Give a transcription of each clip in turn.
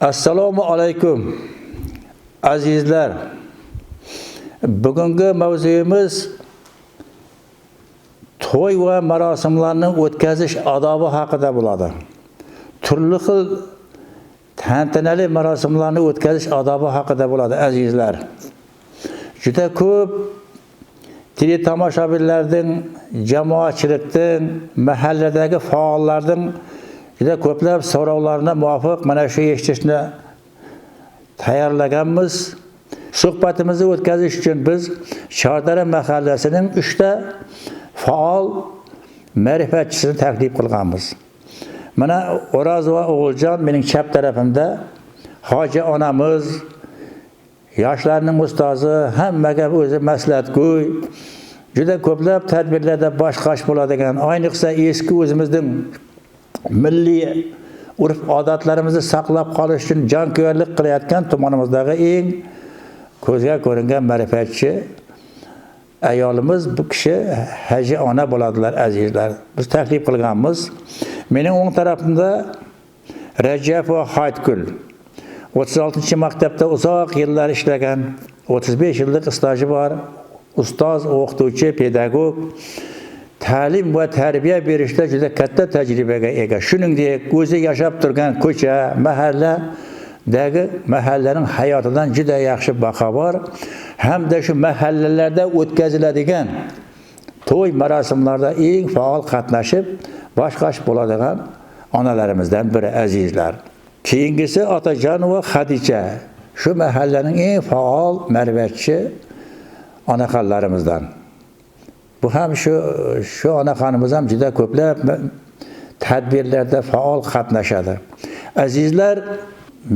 Assalomu alaykum azizlar. Bugungi mavzuyimiz to'y va marosimlarni o'tkazish odobi haqida bo'ladi. Turli xil tantanali marosimlarni o'tkazish odobi haqida bo'ladi azizlar. Juda ko'p teletomoshabinlarning, jamoatchilikning, mahalladagi faollarning juda ko'plab so'rovlarga muvofiq mana shu eshitishni tayyorlaganmiz. Suhbatimizni o'tkazish uchun biz Chordara mahallasining 3 ta faol ma'rifatchisini taklif qilganmiz. Mana O'roz va O'g'iljon mening chap tarafimda, hoji onamiz, yoshlarning ustozi, hammaga o'zi maslahatgo'y, juda ko'plab tadbirlarda boshqash bo'ladigan, ayniqsa eski o'zimizning milliy urf-odatlarimizni saqlab qolish uchun jonkuyarlik qilayotgan tumanimizdagi eng ko'zga ko'ringan ma'rifatchi ayolimiz bu kishi Haji ona bo'ladilar azizlar. Biz taklif qilganmiz. Mening o'ng tarafimda Rajab va Hayitgul 36-maktabda uzoq yillar ishlagan, 35 yillik staji bor, ustoz, o'qituvchi, pedagog, ta'lim va tarbiya berishda juda katta tajribaga ega. Shuningdek, o'zi yashab turgan ko'cha, mahallaning hayotidan juda yaxshi xabar hamda shu mahallalarda o'tkaziladigan to'y marosimlarda eng faol qatnashib, boshqash bo'ladigan onalarimizdan biri azizlar. Keyingisi Otajon va Xadicha, shu mahallaning eng faol ma'rifatchi onaxonlarimizdan. Bu ham shu onaxonimiz ham juda ko'plab tadbirlarda faol qatnashadi. Azizlar,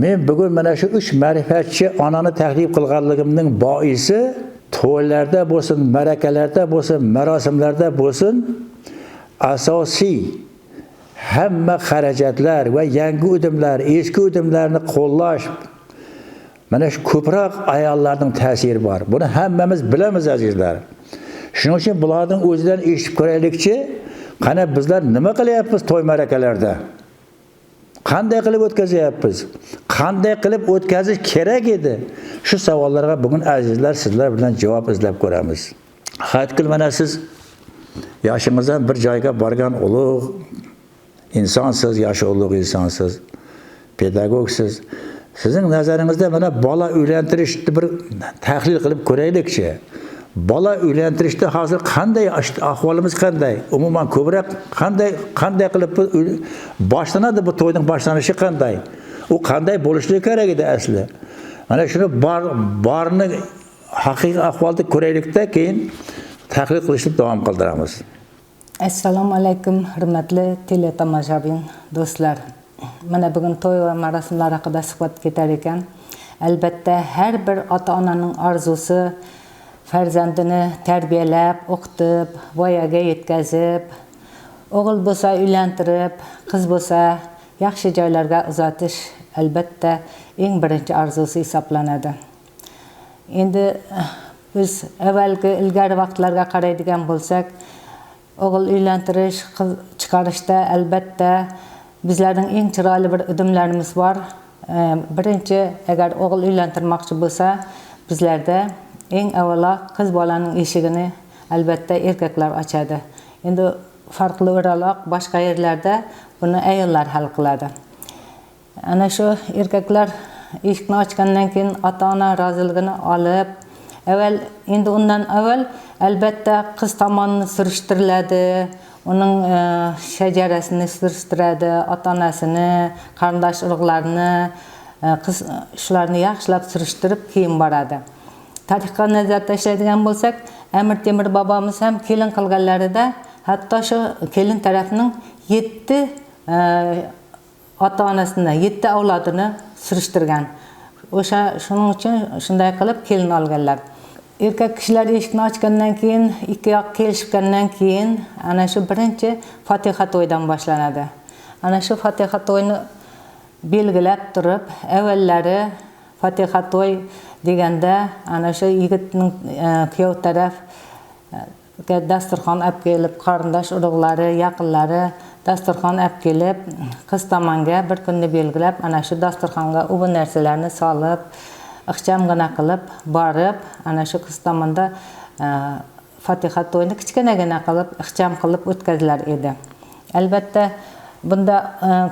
men bugun mana shu 3 ma'rifatchi onani taklif qilganligimning boisi to'ylarda bo'lsin, marakalarda bo'lsin, marosimlarda bo'lsin, asosiy hamma xarajatlar va yangi udumlar, eski udumlarni qo'llash, mana shu ko'proq ayollarning ta'siri bor. Buni hammamiz bilamiz azizlar. Shuning uchun bularning o'zidan eshitib ko'raylikchi, qani bizlar nima qilyapmiz to'y marakalarda? Qanday qilib o'tkazyapmiz? Qanday qilib o'tkazish kerak edi? Shu savollarga bugun azizlar sizlar bilan javob izlab ko'ramiz. Hayitgul, mana siz yoshingizdan bir joyga borgan ulug' insonsiz, yoshi ulug' insonsiz, pedagogsiz. Sizning nazaringizda mana bola uylantirishni bir tahlil qilib ko'raylikchi. Bola uylantirishda hozir qanday ahvolimiz qanday? Umuman ko'proq qanday qilib boshlanadi bu to'yning boshlanishi qanday? U qanday bo'lishi kerak edi asli? Mana shuni borni haqiqiy ahvolda ko'raylikda, keyin tahlil qilishni davom qildiramiz. Assalomu alaykum hurmatli teletomoshabin do'stlar. Mana bugun to'y va marosimlar haqida suhbat ketar ekan. Albatta har bir ota-onaning orzusi farzandini tarbiyalab, o'qitib, voyaga yetkazib, o'g'il bo'lsa uylantirib, qiz bo'lsa yaxshi joylarga uzatish albatta eng birinchi orzusi hisoblanadi. Endi biz ilgari vaqtlarga qaraydigan bo'lsak, o'g'il uylantirish, qiz chiqarishda albatta bizlarning eng chiroyli bir udumlarimiz bor. Birinchi, agar o'g'il uylantirmoqchi bo'lsa, bizlarda eng avvalo qiz bolaning eshigini albatta erkaklar ochadi. Endi farqli o'raloq boshqa yerlarda buni ayollar hal qiladi. Ana shu erkaklar eshikni ochgandan keyin ota-ona roziligini olib, undan avval albatta qiz tomonni surishtiriladi, uning shajarasini surishtiradi, ota-onasini, qarindosh urug'larini, qiz shularni yaxshilab surishtirib keyin boradi. Tarixga nazar tashlaydigan bo'lsak, Amir Temur bobomiz ham kelin qilganlarida hatto shu kelin tarafining 7 ota-onasini, 7 avlodini surishtirgan. Shuning uchun shunday qilib kelin olganlar. Erkak kishilar eshikni ochgandan keyin, ikki yoq kelishgandan keyin ana shu birinchi Fotiha to'ydan boshlanadi. Ana shu Fotiha to'yini belgilab turib, avvallari Fotiha to'y deganda ana shu yigitning kuyov taraf dasturxon olib kelib, qarindosh urug'lari, yaqinlari dasturxon olib kelib, qiz tomonga bir kunni belgilab, ana shu dasturxonga u narsalarni solib, ixchamgina qilib borib, ana shu qiz tomonda Fatiha to'yini kichkinagina qilib, ixcham qilib o'tkazilar edi. Albatta, bunda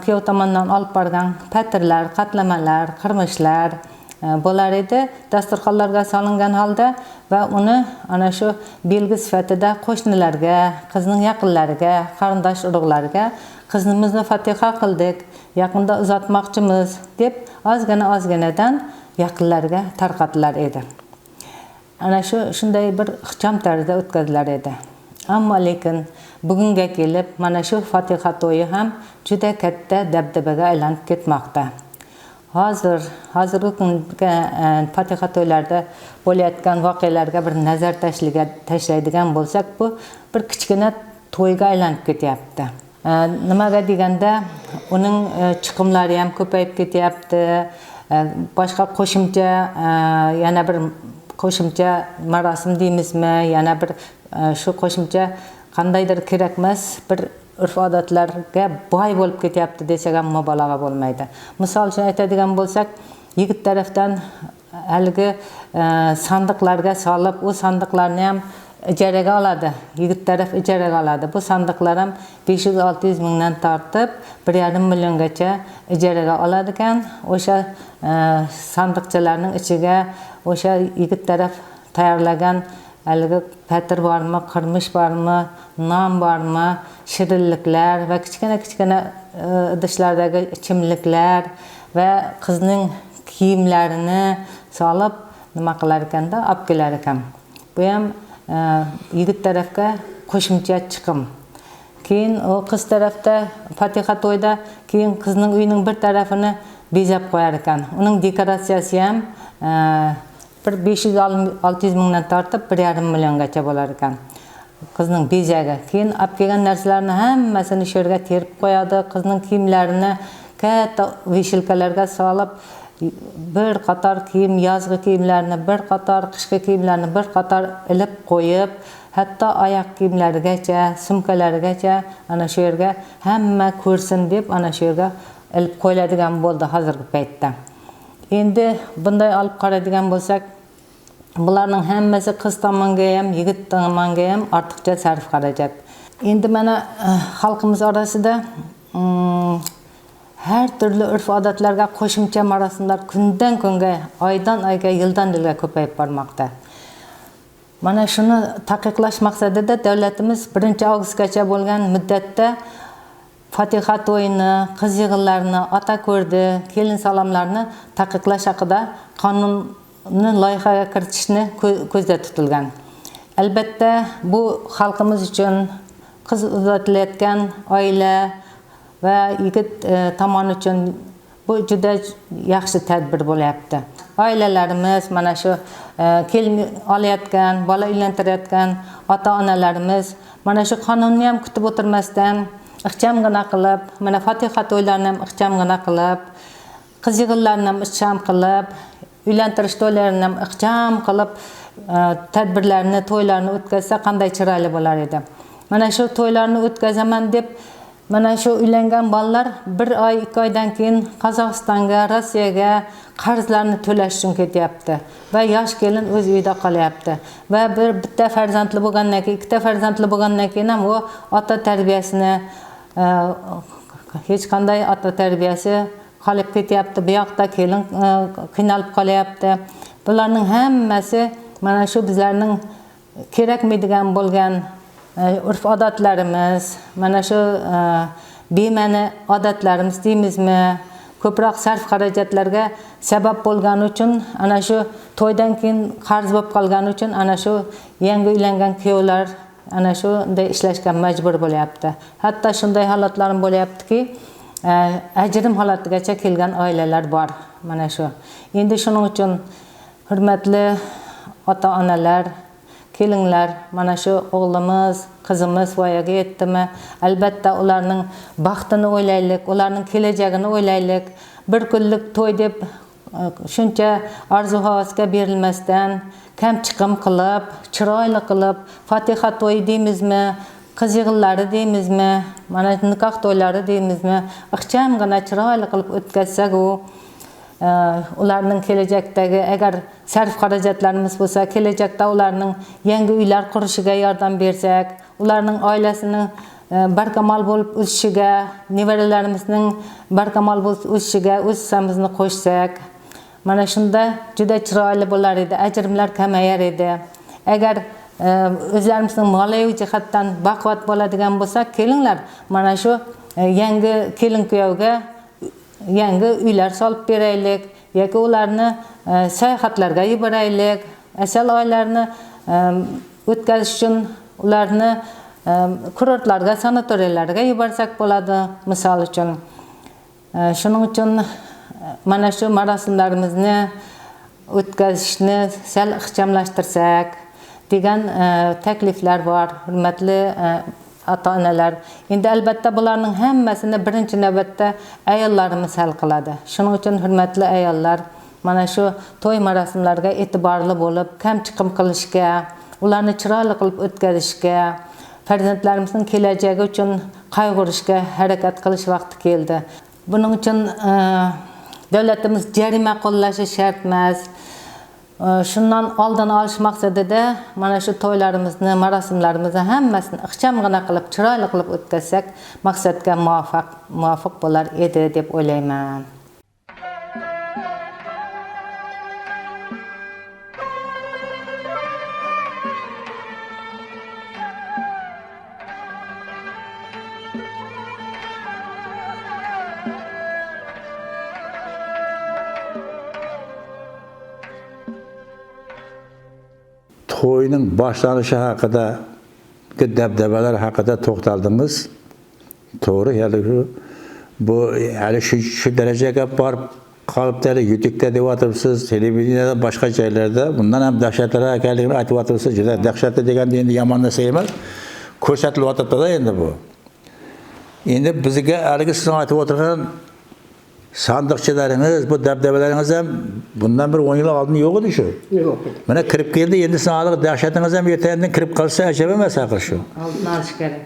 kuyov tomonidan olib borgan patirlar, qatlamalar, qirmishlar bo'lar edi, dasturxonlarga solingan holda va uni ana shu belgi sifatida qo'shnilarga, qizning yaqinlariga, qarindosh urug'larga qizimizni Fatiha qildik, yaqinda uzatmoqchimiz deb ozginadan yaqinlarga tarqatilar edi. Ana shunday bir ixcham tarzda o'tkazilar edi. Ammo lekin bugunga kelib mana shu Fatiha to'yi ham juda katta dabdabaga aylanib ketmoqda. Hozirgi kunga Fatiha to'ylarda bo'layotgan voqealarga bir nazar tashlaydigan bo'lsak, bu bir kichkina to'yga aylanib ketyapti. Nimaga deganda, uning chiqimlari ham ko'payib ketyapti. Boshqa qo'shimcha yana bir qo'shimcha marosim deymizmi, yana bir shu qo'shimcha qandaydir kerak emas bir urf-odatlarga boy bo'lib ketyapti desak ham mubolag'a bo'lmaydi. Misol uchun aytadigan bo'lsak, yigit tarafdan haligi sandiqlarga solib, u sandiqlarni ham ijaraga oladi. Yigit taraf ijaraga oladi. Bu sandiqlar ham 500-600 mingdan tortib 1,5 milliongacha ijaraga oladi ekan. O'sha sandiqchalarning ichiga o'sha yigit taraf tayyorlagan haligi patir bormi, qirmish bormi, non bormi, shirinliklar va kichkina idishlardagi ichimliklar va qizning kiyimlarini solib nima qilar ekanda, olib kelar ekan. Bu ham yigit tarafga qo'shimcha chiqim. Keyin o qiz tarafda Fatiha to'yda keyin qizning uyining bir tarafini bezab qo'yar ekan. Uning dekoratsiyasi ham 500-600 mingdan tortib 1,5 milliongacha bo'lar ekan. Qizning bezagi. Keyin olib kelgan narsalarni hammasini shu yerga terib qo'yadi. Qizning kiyimlarini katta vishilkalarga solib, bir qator kiyim, yozgi kiyimlarni, bir qator qishki kiyimlarni bir qator ilib qo'yib, hatto oyoq kiyimlarigacha, sumkalarigacha ana shu yerga hamma ko'rsin deb ana shu yerga ilib qo'yiladigan bo'ldi hozirgi paytda. Endi bunday olib qaraydigan bo'lsak, bularning hammasi qiz tomonga ham, yigit tomonga ham ortiqcha sarf xarajat. Endi mana xalqimiz orasida har turli urf-odatlarga qo'shimcha marosimlar kundan kunga, oydan oyga, yildan yilga ko'payib bormoqda. Mana shuni taqiqlash maqsadida davlatimiz 1-avgustgacha bo'lgan muddatda Fatiha to'yini, qiz yig'inlarini, ota ko'rdi, kelin salomlarni taqiqlash haqida qonunni loyihaga kiritishni ko'zda tutilgan. Albatta, bu xalqimiz uchun qiz uzatilayotgan oila va yigit tomoni uchun bu juda yaxshi tadbir bo'lyapti. Oilalarimiz, mana shu kelin olayotgan, bola uylantirayotgan ota-onalarimiz mana shu qonunni ham kutib o'tirmasdan ixchamgina qilib, mana Fatiha to'ylarini ham ixchamgina qilib, qiz yig'inlarini ham ixcham qilib, uylantirish to'ylarini ham ixcham qilib, tadbirlarni, to'ylarni o'tkazsa qanday chiroyli bo'lar edi. Mana shu to'ylarni o'tkazaman deb mana shu uylangan bolalar 1 oy, 2 oydan keyin Qozog'istonga, Rossiyaga qarzlarni to'lash uchun ketyapti va yosh kelin o'z uyida qolyapti. Va bitta farzandli bo'lgandan keyin, ikkita farzandli bo'lgandan keyin ham u ota tarbiyasini hech qanday ota tarbiyasi qolib ketyapti. Bu yoqda kelin qiynalib qolyapti. Bularning hammasi mana shu bizlarning kerakmaydigan bo'lgan urf-odatlarimiz, mana shu bema'ni odatlarimiz deymizmi, ko'proq sarf xarajatlarga sabab bo'lgani uchun, ana shu to'ydan keyin qarz bo'lib qolgani uchun ana shu yangi uylangan kuyovlar ana shunday ishlashga majbur bo'lyapti. Hatto shunday holatlar bo'lyaptiki, ajrim holatigacha kelgan oilalar bor. Mana shu. Endi shuning uchun hurmatli ota-onalar, kelinlar, mana shu o'g'limiz, qizimiz voyaga yetdimi, albatta ularning baxtini o'ylaylik, ularning kelajagini o'ylaylik. Bir kunlik to'y deb shuncha orzu-havasga berilmasdan, kam chiqim qilib, chiroyli qilib, Fatiha to'yi deymizmi, qiz yig'inlari deymizmi, mana nikoh to'ylari deymizmi, ixchamgina chiroyli qilib o'tkazsak, ularning kelajakdagi agar sarf xarajatlarimiz bo'lsa, kelajakda ularning yangi uylar qurishiga yordam bersak, ularning oilasini barkamol bo'lib o'sishiga, nevaralarimizning barkamol bo'lib o'sishiga o'z hissamizni qo'shsak, mana shunda juda chiroyli bo'lar edi, ajrimlar kamayar edi. Agar o'zlarimizning moliyaviy jihatdan baquvvat bo'ladigan bo'lsak, kelinglar, mana shu yangi kelin kuyovga yangi uylar solib beraylik yoki ularni sayohatlarga yuboraylik, asal oylarni o'tkazish uchun ularni kurortlarga, sanatoriyalarga yuborsak bo'ladi, misol uchun. Shuning uchun mana shu marosimlarimizni o'tkazishni sal ixchamlashtirsak degan takliflar bor, hurmatli ota-onalar. Endi albatta bularning hammasini birinchi navbatda ayollarimiz hal qiladi. Shuning uchun hurmatli ayollar, mana shu to'y marosimlariga e'tiborli bo'lib, kam chiqim qilishga, ularni chiroyli qilib o'tkazishga, farzandlarimizning kelajagi uchun qayg'urishga harakat qilish vaqti keldi. Buning uchun davlatimiz jarima qo'llashi shart emas. Shundan oldin olish maqsadida mana shu to'ylarimizni, marosimlarimizni hammasini ixchamgina qilib, chiroyli qilib o'tkazsak, maqsadga muvofiq bo'lar edi deb o'ylayman. To'yning boshlanishi haqida, dabdabalar haqida to'xtaldingiz. To'g'ri, ya'ni bu hali shu darajaga borib qolibdi, YouTube'da deyapsiz, televideniyada, boshqa joylarda bundan ham dahshatli ekanligini aytyapsiz. Juda dahshatli deganda endi yomon narsa emas. Ko'rsatilyapti-da endi bu. Endi bizga haligi siz aytib o'tirgan sandiqchilaringiz, bu dabdabalaringiz ham bundan bir 10 yil oldin yo'q edi shu. Yo'q. Mana kirib keldi, endi sizning dahshatingiz ham ertadan kirib qolsa ajab emas aql shu. Oldin olish kerak.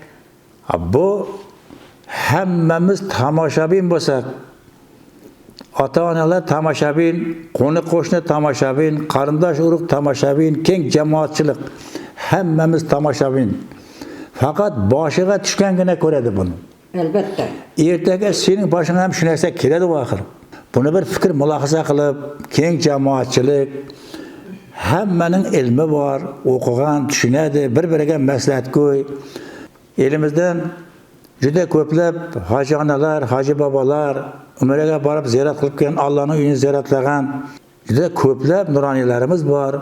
Bu hammamiz tomoshabin bo'lsak, ota-onalar tomoshabin, qo'ni-qo'shni tomoshabin, qarindosh urug' tomoshabin, keng jamoatchilik hammamiz tomoshabin. Faqat boshiga tushgangina ko'radi buni. Albatta. Ertaga sening boshingga ham shu narsa keladi axir. Buni bir fikr mulohaza qilib, keng jamoatchilik, hammaning ilmi bor, o'qigan, tushunadi, bir-biriga maslahat qo'y. Elimizdan juda ko'plab hoji onalar, hoji bobolar umraga borib ziyorat qilib kelgan, Allohning uyini ziyoratlagan juda ko'plab nuroniylarimiz bor.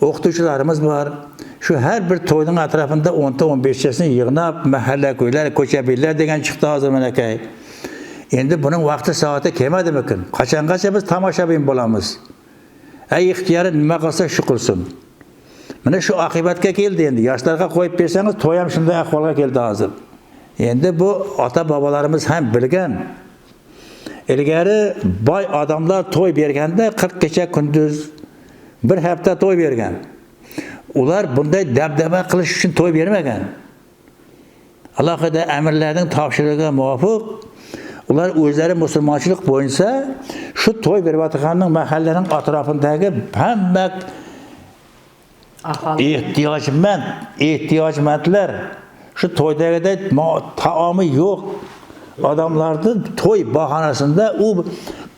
O'qituvchilarimiz bor. Shu har bir to'yning atrofida 10 ta 15 tasini yig'nab, mahalla ko'ylar, ko'chabiylar degan chiqdi hozir menakay. Endi buning vaqti soati kelmadimikin? Qachongacha biz tomoshabin bo'lamiz? Ay ixtiyori nima qilsa shu qilsin. Mana shu oqibatga keldi endi. Yoshlarga qo'yib bersangiz, to'y ham shunday ahvolga keldi hozir. Endi bu ota-bobolarimiz ham bilgan. Ilgari boy odamlar to'y berganda 40 kecha kunduz bir hafta to'y bergan. Ular bunday dabdaba qilish uchun to'y bermagan. Alohida amirlarning topshirig'iga muvofiq ular o'zlari musulmonchilik bo'yicha shu to'y berayotganning mahallaning atrofidagi hamma ehtiyojmandlar shu to'ydagidek taomi yo'q odamlarni to'y bahonasida u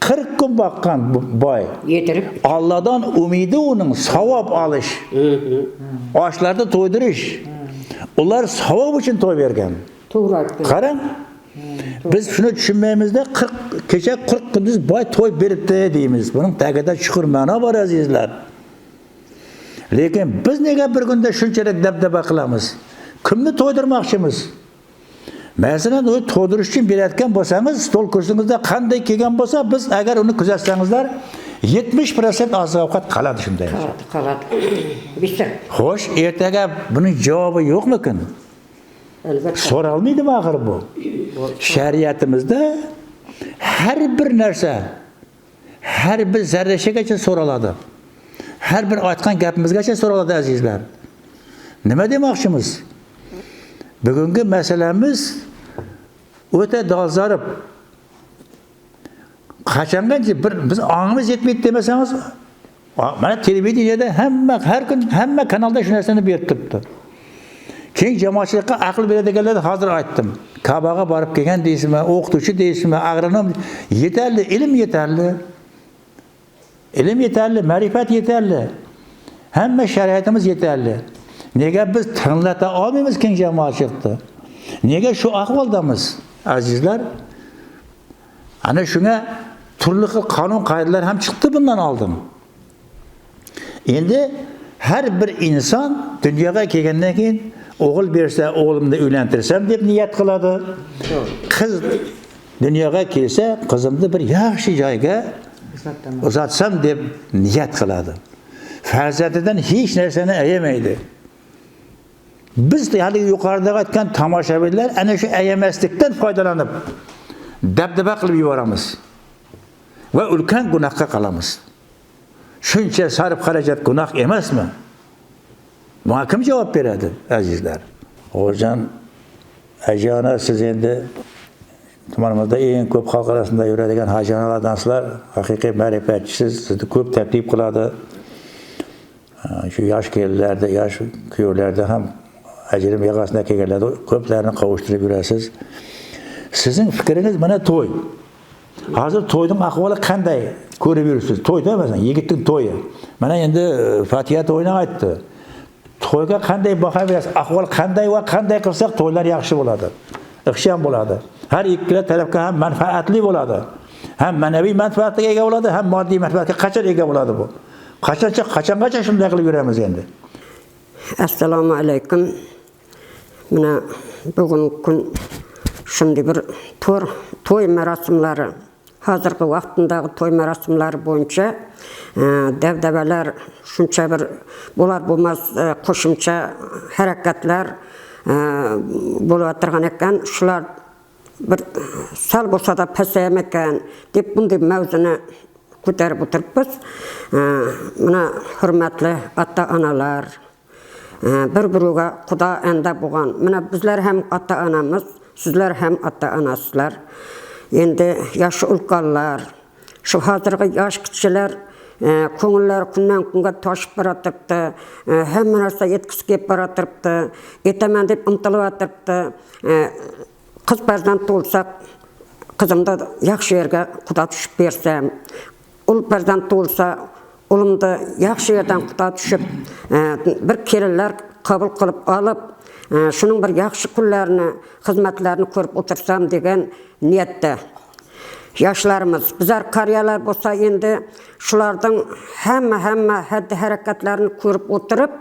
40 kun baqqan boy. Yetirib. Allohdan umidi uning savob olish. Oshlarni to'ydirish. Ular savob uchun to'y bergan. To'g'ri aytdingiz. Qarang. Biz shuni tushunmaymizda 40 kecha 40 kunduz boy to'y beribdi deymiz. Buning tagida chuqur ma'no bor azizlar. Lekin biz nega bir kunda shunchalik dabdaba qilamiz? Kimni to'ydirmoqchimiz? Masalan, o to'ydirish uchun berayotgan bo'lsangiz, stol kursingizda qanday kelgan bo'lsa, biz agar uni kuzatsangizlar, 70% oziq-ovqat qoladi shunday. Qoladi. Bitta. Xo'sh, ertaga buning javobi yo'qmikin? Albatta. So'ralmaydimi axir bu? Shariatimizda har bir narsa, har bir zarrachagacha so'raladi. Har bir aytgan gapimizgacha so'raladi azizlar. Nima demoqchimiz? Bugungi masalamiz o'ta dolzarb. Qachongacha biz ongimiz yetmaydi demasangiz, mana televideniyada har kun hamma kanalda shu narsani berib turibdi. Keng jamoatchilikqa aql beradiganlarni hozir aytdim. Kabaga borib kelgan deysizmi, o'qituvchi deysizmi, agronom yetarli, ilm yetarli. Ilm yetarli, ma'rifat yetarli. Hamma shariatimiz yetarli. Nega biz tanlata olmaymiz keng jamoatchilikni? Nega shu ahvoldamiz, azizlar? Ana shunga turli xil qonun qoidalar ham chiqdi bundan oldin. Endi har bir inson dunyoga kelgandan keyin o'g'il bersa, o'g'limni uylantirsam deb niyat qiladi. Qiz dunyoga kelsa, qizimni bir yaxshi joyga uzatsam deb niyat qiladi. Farzandidan hech narsani ayamaydi. Biz hali yuqorida aytgan tomoshabinlar ana shu ayamaslikdan foydalanib dabdaba qilib yuboramiz va ulkan gunohga qolamiz. Shuncha sarf xarajat gunoh emasmi? Bunga kim javob beradi, azizlar? O'g'iljon, ajona, siz endi tumanimizda eng ko'p xalq orasida yuradigan hajonalardansizlar, haqiqiy ma'rifatchisiz, sizni ko'p taklif qiladi. Shu yosh kelinlarda, yosh kuyovlarda ham ajrim yog'asida kelganlarda ko'plarni qovushtirib yurasiz. Sizning fikringiz mana to'y. Hozir to'yning ahvoli qanday ko'rib yuribsiz? To'yda masalan, yigitning to'yi. Mana endi Fatiha to'yini aytdi. To'yga qanday baho berasiz? Ahvol qanday va qanday qilsak to'ylar yaxshi bo'ladi. Ixcham bo'ladi. Har ikkala tarafga ham manfaatli bo'ladi. Ham ma'naviy manfaatga ega bo'ladi, ham moddiy manfaatga qachon ega bo'ladi bu? Qachongacha shunday qilib yuramiz endi? Assalomu alaykum. Mana bugungi kun shunday bir to'y marosimlari, hozirgi vaqtdagi to'y marosimlari bo'yicha dabdabalar, shuncha bir bo'lar bo'lmas qo'shimcha harakatlar bo'lib o'tirgan ekan. Shular bir sal bo'lsa da pasayam ekan deb bunday mavzuni ko'tarib o'tiribmiz. Mana hurmatli ota-onalar, bir-biriga Xudo anda bo'lgan. Mana bizlar ham ota-onamiz, sizlar ham ota-onasizlar. Endi yoshi ulkanlar, shu hozirgi yosh kichilar ko'ngillar kundan kunga toshib boratiribdi. Hamma narsa yetkazib kelib boratiribdi. Etaman deb intilib o'tiribdi. Qiz farzand bo'lsa, qizimda yaxshi yerga Xudo tushib bersam, ul farzand bo'lsa, ulimda yaxshi yerdan Xudo tushib, bir kelinlar qabul qilib olib, shuning bir yaxshi kunlarini, xizmatlarini ko'rib o'tirsam degan niyatda. Yoshlarimiz, bizlar qariyalar bo'lsa endi shularning hamma haddi harakatlarini ko'rib o'tirib,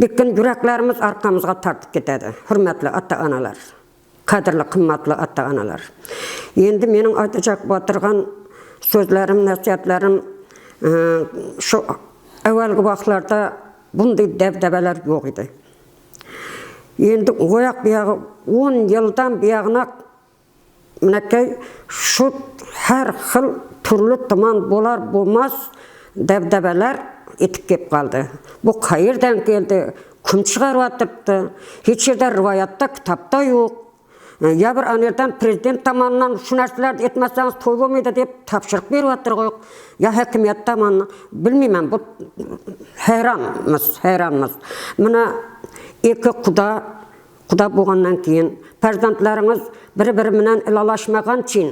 lekin yuraklarimiz orqamizga tortib ketadi. Hurmatli ota-onalar, qadrli qimmatli ota-onalar. Endi mening aytacak o'tirgan so'zlarim, nasihatlarim shu avvalgi vaqtlarda bunday dabdabalar yo'q edi. Endi oyoq buyog'i 10 yildan buyog'ina minakay shu har xil turli tuman bo'lar bo'lmas dabdabalar etib kelib qoldi. Bu qayerdan keldi? Kim chiqarib o'tiribdi? Hech yerda rivoyatda, kitobda yo'q. Ya bir anerdan prezident tomonidan shu narsalarni etmasangiz to'y bo'lmaydi deb topshiriq berib o'tirgan. Ya hokimiyat tomonidan bilmayman, bu hayronmiz. Mana iki Xudo bo'lgandan keyin farzandlaringiz bir-biri bilan ilolashmagan için,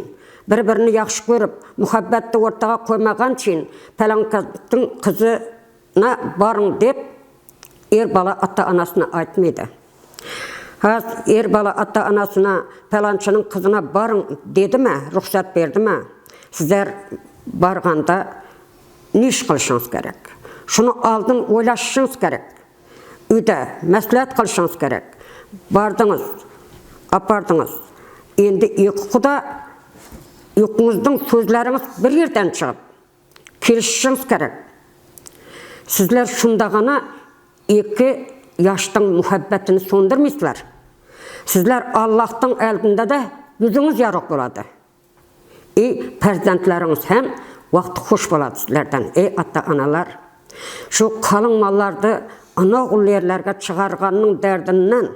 bir-birini yaxshi ko'rib, muhabbatni o'rtaga qo'ymagan için, falankaning qizina boring deb er bola ota-onasini aytmaydi. Er bola ota-onasına falançının kızına barın dedi mi, ruhsat berdi mi? Sizler barganda ne iş kılışınız gerek? Şunu aldın, oylaşışınız gerek. Üde, məsləhət qılışınız gerek. Bardınız, apardınız. Endi Xuda yokunuzun sözleriniz bir yerden çıkıp kelişişiniz gerek. Sizler şundağına iki yaştan muhabbetini sondurmuşlar. Sizler Allah'tan eldinde de yüzünüz yarıq boladı. Farzandlarınız hem vakti hoş boladı sizlerden. Ata-analar. Şu kalın mallarda ana oğul yerlerge çıkarganın derdinden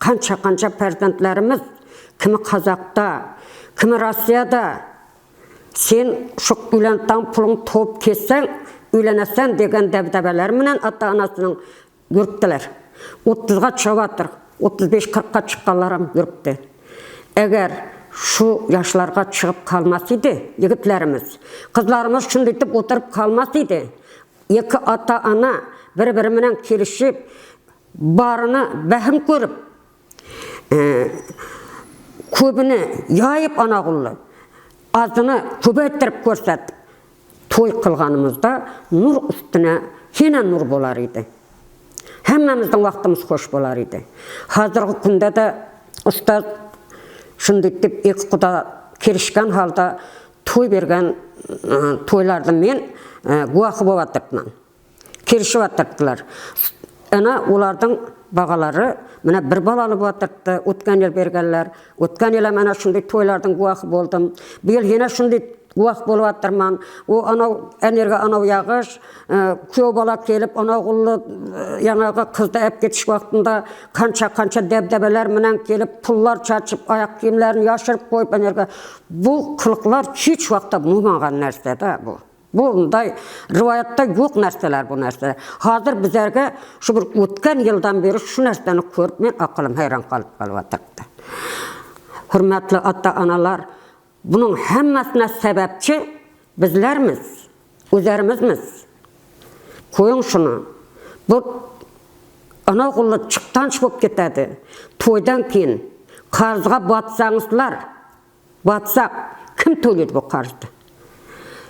Qancha farzandlarimiz, kimi Қазақта, kimi Rossiyada sen şu uylantan pulun top ketsen, uylanasın degen dəbdəbələr менен ата-анасының görüpdiler. 30'ga çıkavatır, 35-40'ga çıqqanlaram görüpdi. Eğer şu yaşlarga çıkıp kalmasıydı yigitlerimiz, kızlarımız şundayıp oturup kalmasıydı, iki ata-ana bir-biri менен kelişip, barını bəhim görüp, köbünü yayıp anağullu, azını köbeyttirip görsatip, toy kılganımızda nur üstüne yine nur bolar idi. Hemmemizden vaktimiz hoş bolar idi. Hazırkı günde de ustaz şundayıp iki kuda kirişken halda toy bergen toylardan men guahı bovatırdılar. Kirişip atırdılar. Ana olardan bağaları mena bir balalı bovatırdı. Ötken yıl bergenler. Ötken yıl ana şunday toylardan guahı boldum. Bu yıl yine şunday guah bolup atırman. O ana energe ana yağış, köy bala kelip ana gullu yanağı kızda ep geçiş vaktında kança debdebeler menen kelip pullar çarçıp ayak kiyimlerini yaşırıp koyup energe. Bu kılıklar hiç vakta bulunmagan nerse de bu. Bunday rivayatta yok nerseler bu nerseler. Hazır bizlerge şu bir ötken yıldan beri şu nerseni körüp men akılım hayran kalıp atırdı. Hürmetli ata-analar, bunun hemmesine sebepçi bizlerimiz, üzerimizmiz. Koyun şunu, bu ana kullu çıktan çıkıp gitedi. Toydan keyin karzga batsanızlar, batsak kim to'laydi bu karzdı?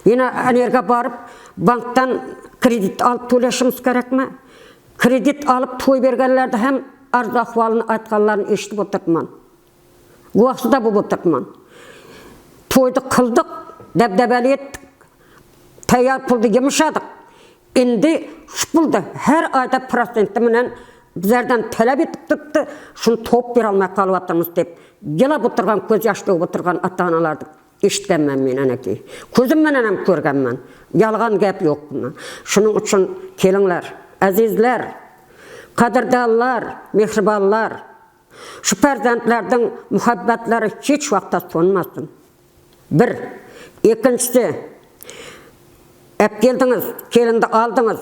Yine energe barıp banktan kredit alıp to'lashimiz kerak mi? Kredit alıp toy bergenlerde hem arz ahvalını aytganlarını eşitip oturtman. Guahsı da bu oturtman. Toydu kıldık, debdebeli ettik, tayyar puldu yemişadık. Indi şu puldu her ayda prosentiminden bizlerden talep etip tuttu, şunu top bir almaya kalıvatırmız deyip, yela oturgan, göz yaşlı oturgan ata-analardı. Eşitkenmen men anaki. Közüm menen hem körgenmen. Yalgan gap yok buna. Şunun için kelinler, azizler, kadirdarlar, mehribanlar, şu farzandlardan muhabbetleri hiç vakta sonmasın. Bir, ikincisi, hep geldiniz, kelinde aldınız,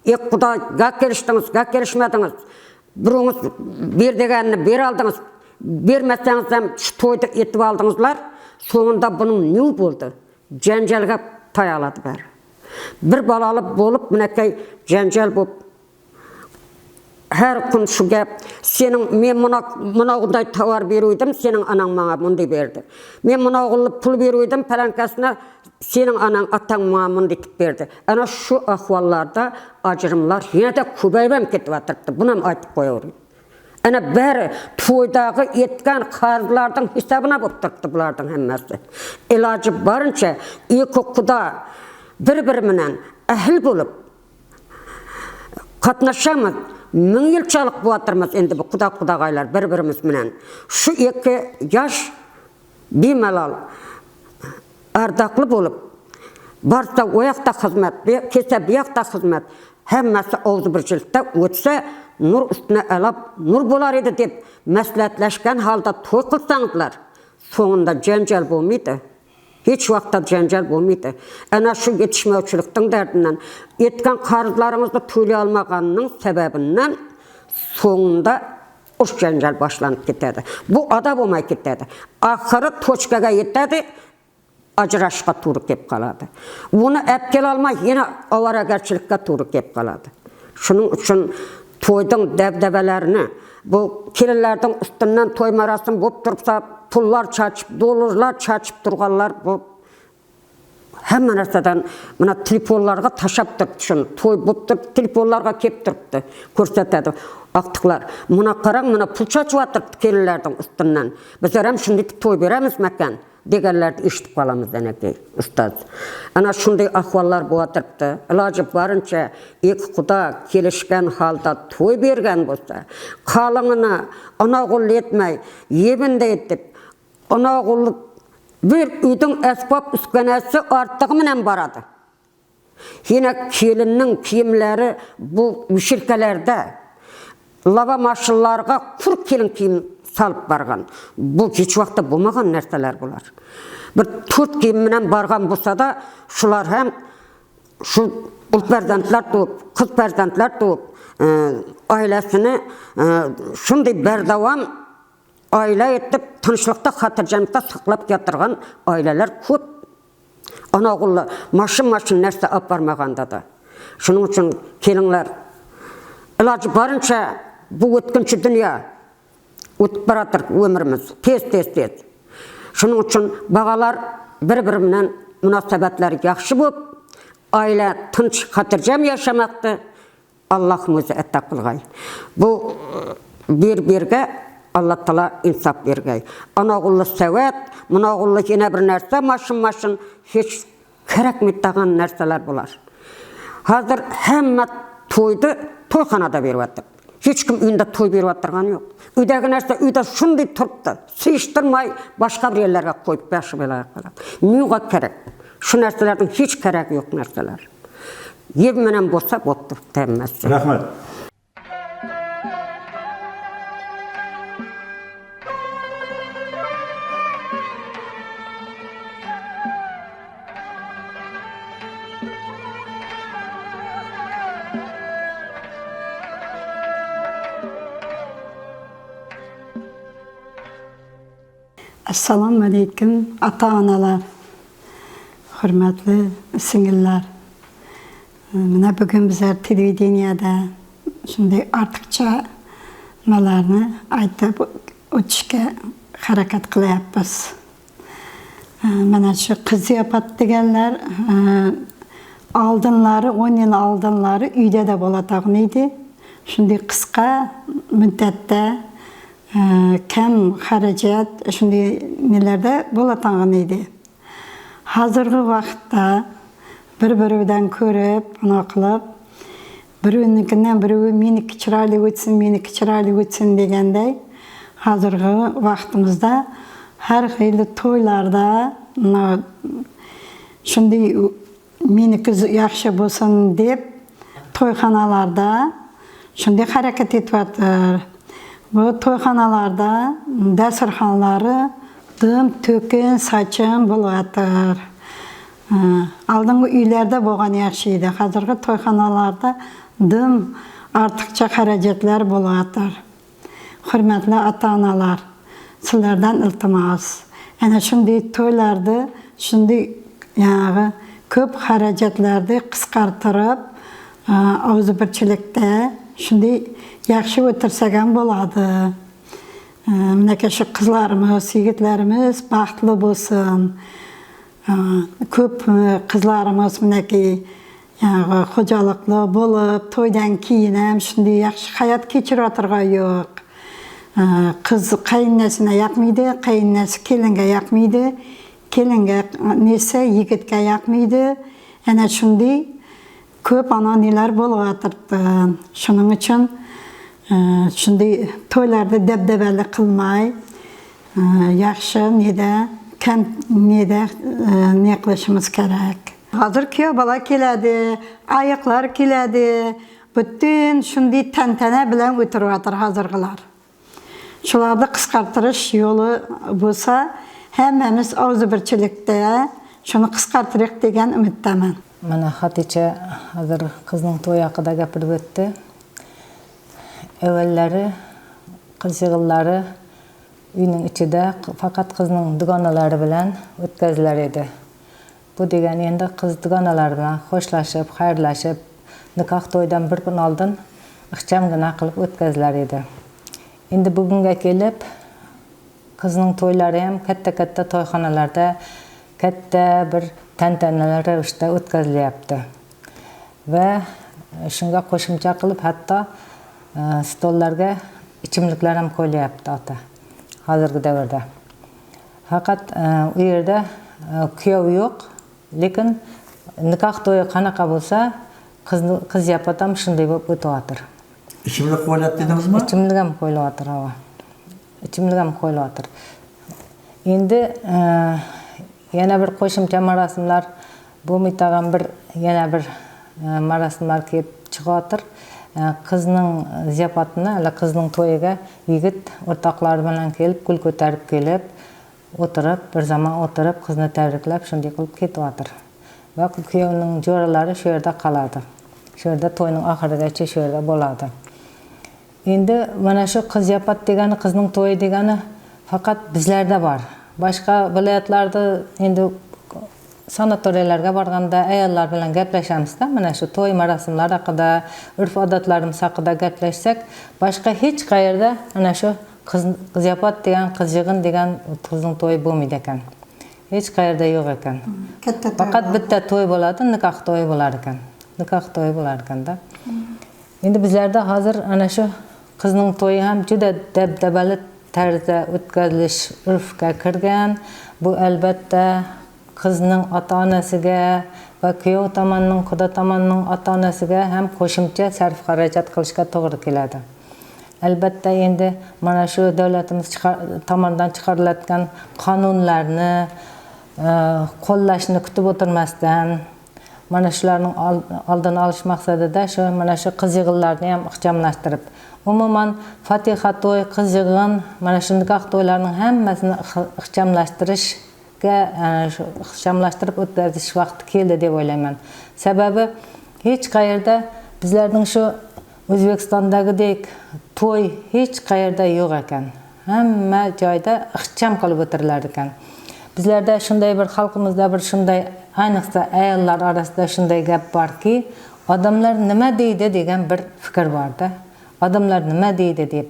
ilk kuda gak geliştiniz, gak gelişmediniz, biriniz bir degenini bir aldınız, vermezseniz hem şu toyda etip aldınızlar, sonunda bunun ne oldu? Janjalga payaladı bari. Bir balalı bolup, minekey janjal bolup, her gün şu gap, men muna uday tovar beriydim, senin anan bana bunday berdi. Men muna gullup pul beriydim, palankasına senin anan atan bana bunday berdi. Ana şu ahvallarda ajrımlar yine de köpeyip ketip atırdı. Bunu aytıp koyuyorum. Ana bari toydağı etken karzlardan hesabına bolup turupdy bulardan hemmesi. İlacı barınça iki kuda bir-biri menen ahil bolup katnaşamız. 1000 yılçalık bu atırmaz endi bu kuda-kudagaylar bir-birimiz menen. Şu iki yaş bimalal ardaklı bolup, barsa oyakta hizmet, kese biyakta hizmet, hemmesi oğuz birçilikte ötse nur üstüne elap, nur bolar edi deyip mesletleşken halda toy kılsanızlar, sonunda janjal bolmaydı. Hiç vakta janjal bolmaydı. Ana şu yetişmevçilikten derdinden, etken karzlarımızda toylay almaganının sebebinden sonunda o janjal başlanıp gitedi. Bu ada bolmay gitedi. Ahırı toçkaga yetedi, ajraşka turup kep kaladı. Bunu epkel almay yine avaragarçılıkka turup kep kaladı. Şunun için toydun debdebelerini, bu kelinlerden üstünden toy marasım bolup turupsa, pullar çarçıp, dolarlar çarçıp durganlar bu. Hemen arsadan mına telefonlarga taşap turupdy şunu. Toy bolup turup telefonlarga kep turupdy. Körsetedi. Aktıklar. Mına karang, mına pul çarçıp atırpdy kelinlerden üstünden. Bizler hem şunday toy beremiz mekan degenlerdi eşitip kalamız deneki ustaz. Ana şunday ahvallar boğatırpdı. İlacı barınca iki kuda kelişken halda toy bergen bolsa, kalınına ana kul etmey, yebinde etip, ana kul bir üydün esbab üskenesi arttığı menen baradı. Yine kelinin kiyimleri bu müşirkelerde лаба машинларға құр келін киім салып барған. Бұл еш уақытта болмаған нәрселер бұлар. Бір 4 киімменен барған болса да, шулар hem şu ұл перзентлер туып, қыз перзентлер туып, айласыны шындай бәрдауам айла етіп, тынышлықта, қатыржанықта сақлап кетірген айлалар көп. Анағылы машин нәрсе апармағанда да. Шының үшін келіңлер, илажы барынша бұл өткінші дүния өтіп баратыр өміріміз, тез. Шының үшін бағалар бір-бірімен мұнасабатлар яқшы болып, айла тыныш қатыржам яшамақты Аллахым өзі әттақ қылғай. Бұл берге Алла Тала инсап бергей. Анағылы сәуәт, мұнағылы ене бір нәрсе, машин, хеч кәрәкметтаған нәрселер болар. Қазір әммәт тойды тойханада беріп атыр. Ешкім үйінде той беріп атырған жоқ. Үйдегі нәрсе үйде шындай тұрыпты. Сыйыштырмай башқа бір елерге қойып бәші белаға қалады. Неға керек? Шу нәрселердің хеч кәрәгі жоқ нәрселер. Евменен болса болды тәммәсі. Рахмет. Assalamu alaikum ata-analar, hürmetli singiller. Mine bugün bizler televideniyada şimdi artıkça malarını aytıp uçuşka harakat kılayapız. Mana şu kız yapat degenler aldınları, 10 yıl aldınları uyda da bolatağın idi. Şimdi kıska müddette kem haracet, şimdi nelerde bolatağın idi. Hazırғы vaqtda bir-birinden körüp, ana qılıp, birinikinden biri meniki çıraylı ötsin degендей, hazırғы vaqtımızda her xeyli toylarda şimdi meniki yaxşı bolsun dep toyxanalarda şimdi hareket etýär. Bu toyxanalarda dasturxanlary dım, tökün, saçın bolýar. Aldınғы üylerde bolgan yaxşı idi. Hazırғы toyxanalarda dım, artıkça harajatlar bolýar. Hürmetli ata-analar, sizlerden iltimas. Ana şunday toylarda, şunday köp harajatlardy qısqartırıp, awzybirçilikde şunday yaxşı ötürsegen bolady. Mineke şu kızlarımız, yigitlerimiz baxtlı bolsun. Köp kızlarımız mineke hocalıklı bolup, toydan kiyinem, şunday yaxşı hayat keçirip atırga yok. Kız kayınnesine yakmaydı, kayınnesi kelinge yakmaydı, kelinge nese yigitge yakmaydı. Ana şunday köp ananeler bolup atırdı. Şunun için şimdi toylarda debdebeli kılmay, yaxşı ne kılışımız gerek. Hazır ki bala keledi, ayaklar keledi, bütün şimdi tantana bilen ötürüp atır hazırgılar. Şularda kıskartırış yolu bolsa, hemmemiz awzybirçilikde şunu kıskartırık degen ümitdemen. Mana Hatice hazır kızның toy haqida gapirib ötdi. Evvelleri kız yığılları uyning içinde fakat kızның dugonalari bilen ötkeziler edi. Bu degen endi kız dugonalar bilen hoşlaşıp, xayrlaşıp, nikah toydan bir gün aldın ixchamgina qilib ötkeziler edi. Endi bugunga kelip kızның toylari hem katta toyxonalarda katta bir tantanalar ravishda o'tkazilyapti. Ve shunga qo'shimcha qilib hatto stollarga ichimliklar ham qo'yilyapti ota. Hozirgi davrda. Faqat u yerda kuyov yo'q, lekin nikoh to'yi qanaqa bo'lsa, qiz yapot ham shunday bo'lib o'tyotir. İçimlik qo'yilyapti dedingizmi? İchimlik ham qo'yilyapti, ha. İchimlik ham qo'yilyapti. Endi yana bir qo'shimcha marosimlar bo'lmaydigan bir yana bir marosimlar kelib chiqyotir. qizning ziyofatini, qizning to'yiga yigit o'rtoqlari bilan kelib, gul ko'tarib kelib, o'tirib, bir zaman o'tirib, qizni tabriklab, shunday qilib ketyaptir. Va kuyovning jo'ralari shu yerda qoladi. Shu yerda to'yning oxirigacha shu yerda bo'ladi. Endi mana shu qiz ziyofat degani, qizning to'yi degani faqat bizlarda bor. Boshqa viloyatlarda endi sanatoriyalarga borganda ayollar bilan gaplashamiz-da, mana shu to'y marosimlari haqida, urf-odatlarimiz haqida gaplashsak, boshqa hech qayerda mana shu qiz ziyofat degan, qiz yig'in degan qizning to'yi bo'lmaydi ekan. Hech qayerda yo'q ekan. Faqat bitta to'y bo'ladi, nikoh to'yi bo'lar ekan. Nikoh to'yi bo'lar ekanda. Endi bizlarda hozir ana shu qizning to'yi ham juda dabdabali tarzda o'tkazilish urfga kirgan. Bu albatta qizning ota-onasiga va kuyov tomonining, xudo tomonining ota-onasiga ham qo'shimcha sarf xarajat qilishga to'g'ri keladi. Albatta endi mana shu davlatimiz tomonidan chiqariladigan qonunlarni qo'llashni kutib o'tirmasdan, mana shularning oldini olish maqsadida shu mana shu qiz yig'inlarini ham ixchamlashtirib, umuman Fatiha to'y, qiz yig'in, mana shu nikoh to'ylarining hammasini ixchamlashtirib o'tkazish vaqti keldi deb o'ylayman. Sababi hech qayerda bizlarning shu O'zbekistondagidek to'y hech qayerda yo'q ekan. Hamma joyda ixcham qilib o'tirilar ekan. Bizlarda shunday bir xalqimizda bir shunday, ayniqsa ayollar orasida shunday gap borki, odamlar nima deydi degan bir fikr bor-da. Odamlar nima deydi deb.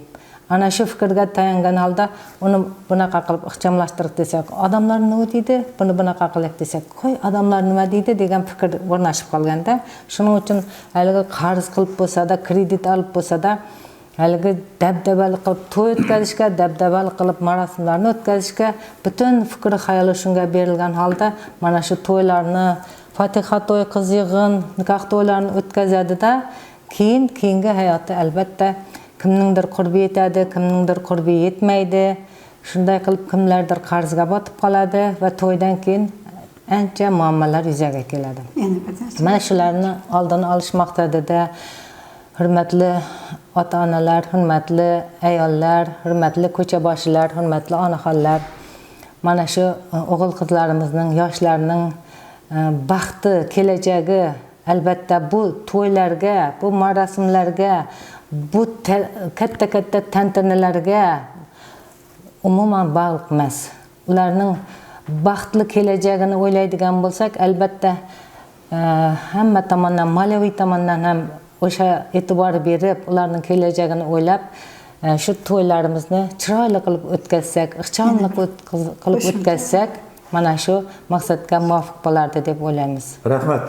Ana shu fikrga tayangan holda uni bunaqa qilib ixchamlashtirib desak, odamlar nima deydi, buni bunaqa qilib desak, qo'y, odamlar nima deydi degan fikr o'rnashib qolganda, shuning uchun haligi qarz qilib bo'lsa-da, kredit olib bo'lsa-da, haligi dabdabali qilib to'y o'tkazishga, dabdabali qilib marosimlarni o'tkazishga butun fikri xayoli shunga berilgan holda mana shu to'ylarni, Fatiha to'y, qiz yig'in, nikoh to'ylarini o'tkazadi-da, keyingi hayoti albatta kimningdir qurbi yetadi, kimningdir qurbi yetmaydi. Shunday qilib kimlardir qarzga botib qoladi va to'ydan keyin ancha muammolar yuzaga keladi. Mana shularni oldini olish maqsadida hurmatli ota-onalar, hurmatli ayollar, hurmatli ko'chaboshilar, hurmatli onaxonlar, mana shu o'g'il-qizlarimizning, yoshlarning baxti, kelajagi albatta bu to'ylarga, bu marosimlarga, bu katta tantanalarga umuman bog'liq emas. Ularning baxtli kelajagini o'ylaydigan bo'lsak, albatta hamma tomondan, moliyaviy tomondan ham o'sha e'tibor berib, ularning kelajagini o'ylab, shu to'ylarimizni chiroyli qilib o'tkazsak, ixchamli qilib o'tkazsak, mana shu maqsadga muvofiq bo'lardi deb o'ylaymiz. Rahmat.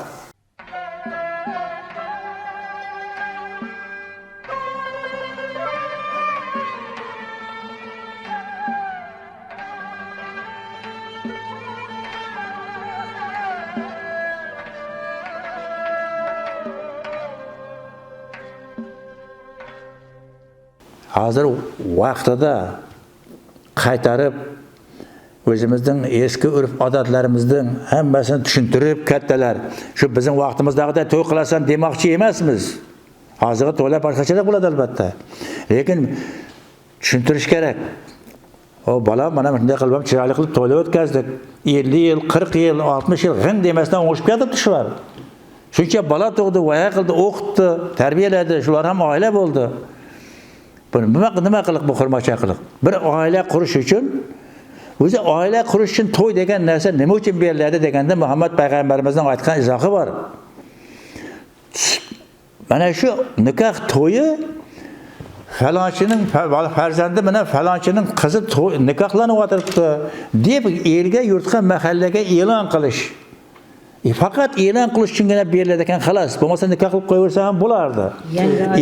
Hozir vaqtida qaytarib o'zimizning eski urf-odatlarimizning hammasini tushuntirib kattalar, shu bizning vaqtimizdagida to'y qilasan demoqchi emasmiz. Hozirgi to'ylar boshqacharoq bo'ladi albatta. Lekin tushuntirish kerak. O bolam mana bunday qilib chiroyli qilib to'ylar o'tkazdik. 50 yil, 40 yil, 60 yil g'in demasdan o'shib ketibdi shular. Shuncha bola tug'di, voya qildi, o'qitdi, tarbiyaladi, shular ham oila bo'ldi. Nima qiliq bu xurmochaqiliq? Bir oila qurish uchun, o'zi oila qurish uchun to'y degan narsa nima uchun beriladi deganda Muhammad payg'ambarimizning aytgan izohi bor. Mana shu nikoh to'yi falonchining farzandi bilan falonchining qizi nikohlanib o'tiribdi deb elga, yurtga, mahallaga e'lon qilish. Faqat e'lon qilish uchungina beriladi ekan, xolos. Bo'lmasa nikoh qilib qo'yaversa ham bo'lardi.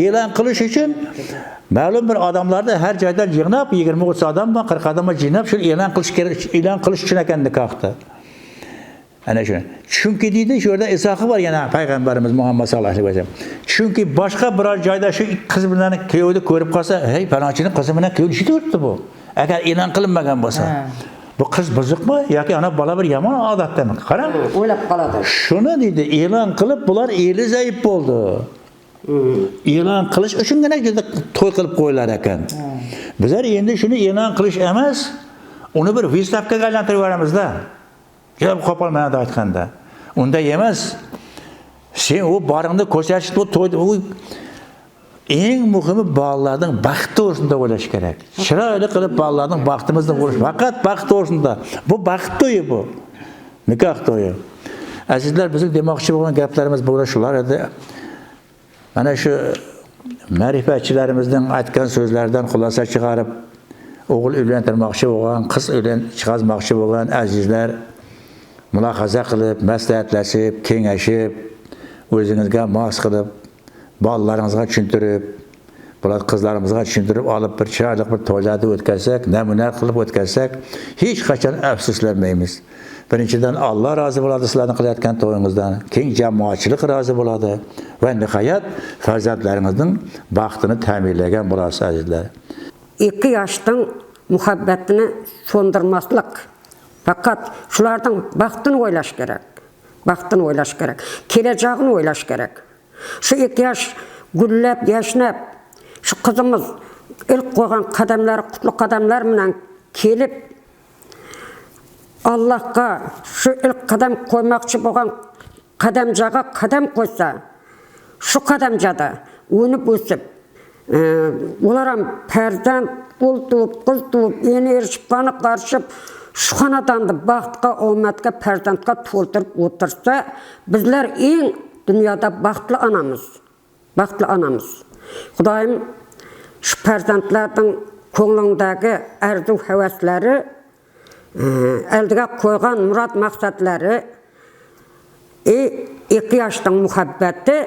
E'lon qilish uchun ma'lum bir odamlarni har joydan yig'nab, 20-30 odam, 40 odam yig'nab shu e'lon qilish kerak, e'lon qilish uchun ekan nikohda. Ana shuni. Chunki deydi, shu yerda izohi bor yana payg'ambarimiz Muhammad sallallohu alayhi vasallam. Chunki boshqa biror joyda shu qiz bilan kuyovni ko'rib qolsa, "Hey, falonchining qizi bilan kuyov ishi turibdi bu." Agar e'lon qilinmagan bo'lsa, bu qiz buzuqmi yoki ana bola bir yomon odatdami? Qarang, o'ylab qoladi. Shuni deydi, e'lon qilib bular eli zaif bo'ldi. E'lon qilish uchungina juda to'y qilib qo'yilar ekan. Bizlar endi shuni e'lon qilish emas, uni bir vystavkaga aylantirib yuboramizda. Kelib qopolmaydi aytganda. Unda emas. Sen o baringni ko'rsatish bu to'yda u eng muhimi bolalarning baxti o'rnida bo'lish kerak. Chiroyli qilib bolalarning baxtimizni bo'lish, faqat baxt o'rnida. Bu baxt to'yi bu. Nikoh to'yi. Azizlar, bizning demoqchi bo'lgan gaplarimiz bo'la shular edi. Mana shu ma'rifatchilarimizning aytgan so'zlaridan xulosa chiqarib, o'g'il uylantirmoqchi bo'lgan, qiz chiqazmoqchi bo'lgan azizlar mulohaza qilib, maslahatlashib, kengashib, o'zingizga mos qilib, bolalaringizga tushuntirib, bular qizlarimizga tushuntirib olib bir chiroyli bir to'ylarni o'tkazsak, namuna qilib o'tkazsak, hech qachon afsuslanmaymiz. Birinchidan Alloh rozi bo'ladi sizlarning qilayotgan to'yingizdan, keng jamoatchilik rozi bo'ladi va nihoyat farzandlaringizning baxtini ta'minlagan bo'lasiz azizlar. 2 yoshning muhabbatini so'ndirmaslik. Faqat shularning baxtini o'ylash kerak. Baxtini o'ylash kerak. Kelajagini o'ylash kerak. Shu 2 yosh gullab, yashnab, shu qizimiz ilk qo'ygan qadamlari, qutlug' qadamlar bilan kelib Allohga shu ilk qadam qo'ymoqchi bo'lgan qadamjaga qadam qo'ysa, shu qadamjada o'nib o'sib, ular ham farzand bo'lib, qiz tu'ib, yeni erishib, qani qarshib, shu xonadonda baxtga, omadga, farzandga to'ldirib o'tirsa, bizlar eng dunyoda baxtli onamiz. Baxtli onamiz. Xudoyim shu farzandlarning ko'nglingdagi arzu havaslari, eldiga qo'ygan murod maqsadlari, 2 yoshning muhabbati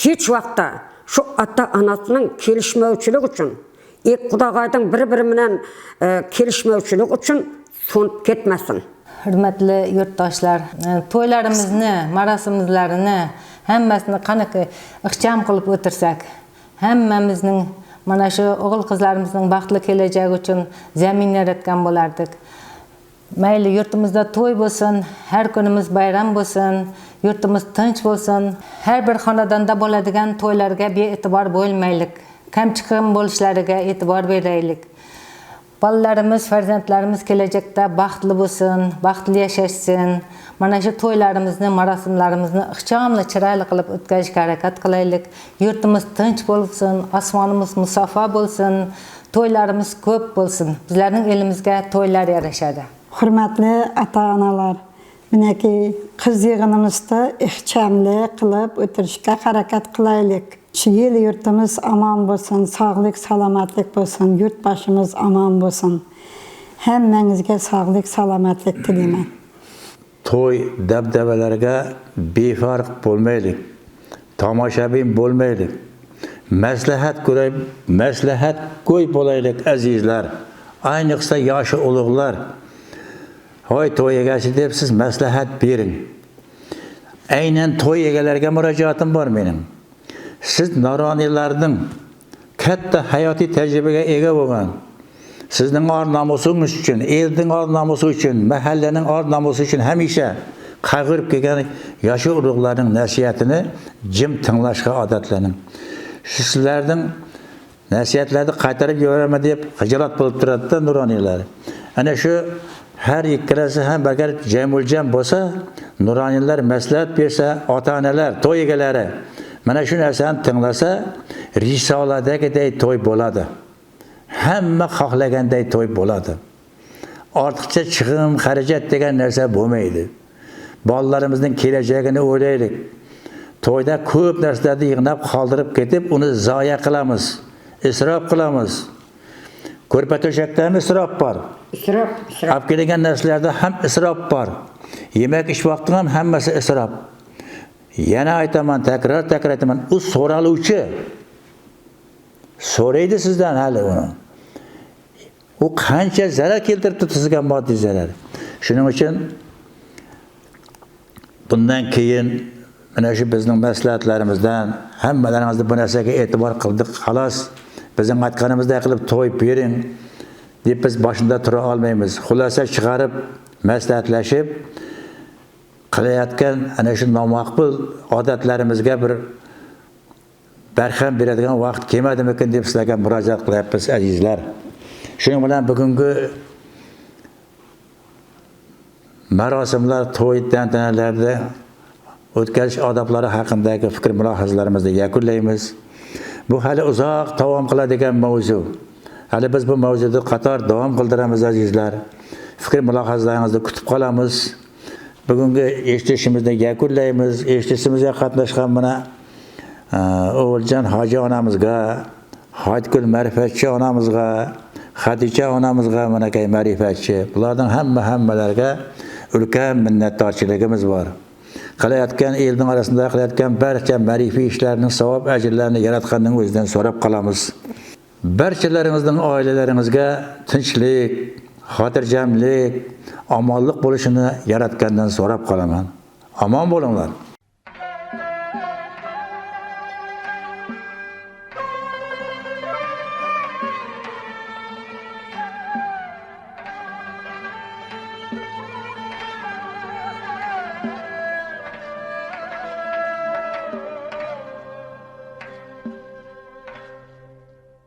hech vaqtda shu ota-onasining kelishmovchiligi uchun, Xudoyning bir-biri bilan kelishmovchiligi uchun so'nib ketmasin. Hurmatli yurtdoshlar, to'ylarimizni, marosimlarini hammasini qanaqa ixcham qilib o'tirsak, hammamizning mana shu o'g'il qizlarimizning baxtli kelajagi uchun zamin yaratgan bo'lardik. Mayli yurtimizda to'y bo'lsin, har kunimiz bayram bo'lsin, yurtimiz tinch bo'lsin. Har bir xonadonda bo'ladigan to'ylarga bee'tibor bo'lmaylik. Kamchiqim bo'lishlariga e'tibor beraylik. Bolalarimiz, farzandlarimiz kelajakda baxtli bo'lsin, baxtli yashashsin. Mana shu to'ylarimizni, marosimlarimizni ixchomli, chiroyli qilib o'tkazishga harakat qilaylik. Yurtimiz tinch bo'lsin, osmonimiz musaffo bo'lsin, to'ylarimiz ko'p bo'lsin. Bizlarning elimizga to'ylar yarashadi. Hurmatli ota-onalar, minaki qiz yig'inimizda ixchamli qilib o'tirishga harakat qilaylik. Shu yil yurtimiz omon bo'lsin, sog'lik, salomatlik bo'lsin, yurtboshimiz omon bo'lsin. Hammangizga sog'lik, salomatlik tilayman. To'y dabdabalarga befarq bo'lmaylik. Tomoshabin bo'lmaylik. Maslahat ko'y bo'laylik azizlar. Ayniqsa yoshi ulug'lar. Hoy to'y egasi deb siz maslahat bering. Aynan to'y egalariga murojaatim bor mening. Siz Nuroniylarning katta hayotiy tajribaga ega bo'lgan, sizning or-nomusingiz uchun, elning or-nomusi uchun, mahallaning or-nomusi uchun hamisha qag'irib kelgan yoshi ulug'larning nasihatini jim tinglashga odatlaning. Sizlarning nasihatlarni qaytarib yuboraman deb xijolat bo'lib turadi-da Nuroniylar. Ana shu har ikkalasi ham agar jamul-jam bo'lsa, Nuroniylar maslahat bersa, ota-onalar, to'y egalari mana shu narsani tinglasa, risoladagiday to'y bo'ladi. Hamma xohlaganday to'y bo'ladi. Ortiqcha chiqim, xarajat degan narsa bo'lmaydi. Bolalarimizning kelajagini o'ylaylik. To'yda ko'p narsalarni yig'nab qoldirib ketib, uni zoya qilamiz, isrof qilamiz. Ko'rpa-to'shakda isrof bor. Isrof. Olib kelgan narsalarda ham isrof bor. Yemak ish vaqti ham hammasi isrof. Yana aytaman, takror aytaman, u so'raluvchi. So'raydi sizdan hali uni. U qancha zarar keltiribdi sizga moddiy zarar. Shuning uchun bundan keyin mana shu bizning maslahatlarimizdan hammalaringizni bu narsaga e'tibor qildik. Xolos, bizning aytganimizdek qilib to'y bering deb biz boshida tura olmaymiz. Xulosa chiqarib, maslahatlashib qilayotgan ana shu nomaqbul odatlarimizga barham beradigan vaqt kelmadimikin deb sizlarga murojaat qilyapmiz azizlar. Shuning bilan bugungi marosimlar, to'y tantanalarda o'tkazish odoblari haqidagi fikr mulohazalarimizni yakunlaymiz. Bu hali uzoq davom qiladigan mavzu. Hali biz bu mavzuda qator davom qildiramiz azizlar. Fikr mulohazalaringizni kutib qolamiz. Bugungi eshitishimizni yakunlaymiz. Eshitishimizga qatnashgan mana O'g'iljon hoji onamizga, Hojgul ma'rifatchi onamizga, Xadicha onamizga mana kay ma'rifatchi. Bularning hammalariga ulkan minnatdorchiligimiz bor. Qilayotgan elning orasida qilayotgan barcha ma'rifiy ishlarning savob ajrlarini yaratganning o'zidan so'rab qolamiz. Barchalaringizning oilalaringizga tinchlik, xotirjamlik, omonlik bo'lishini yaratgandan so'rab qolaman. Omon bo'linglar.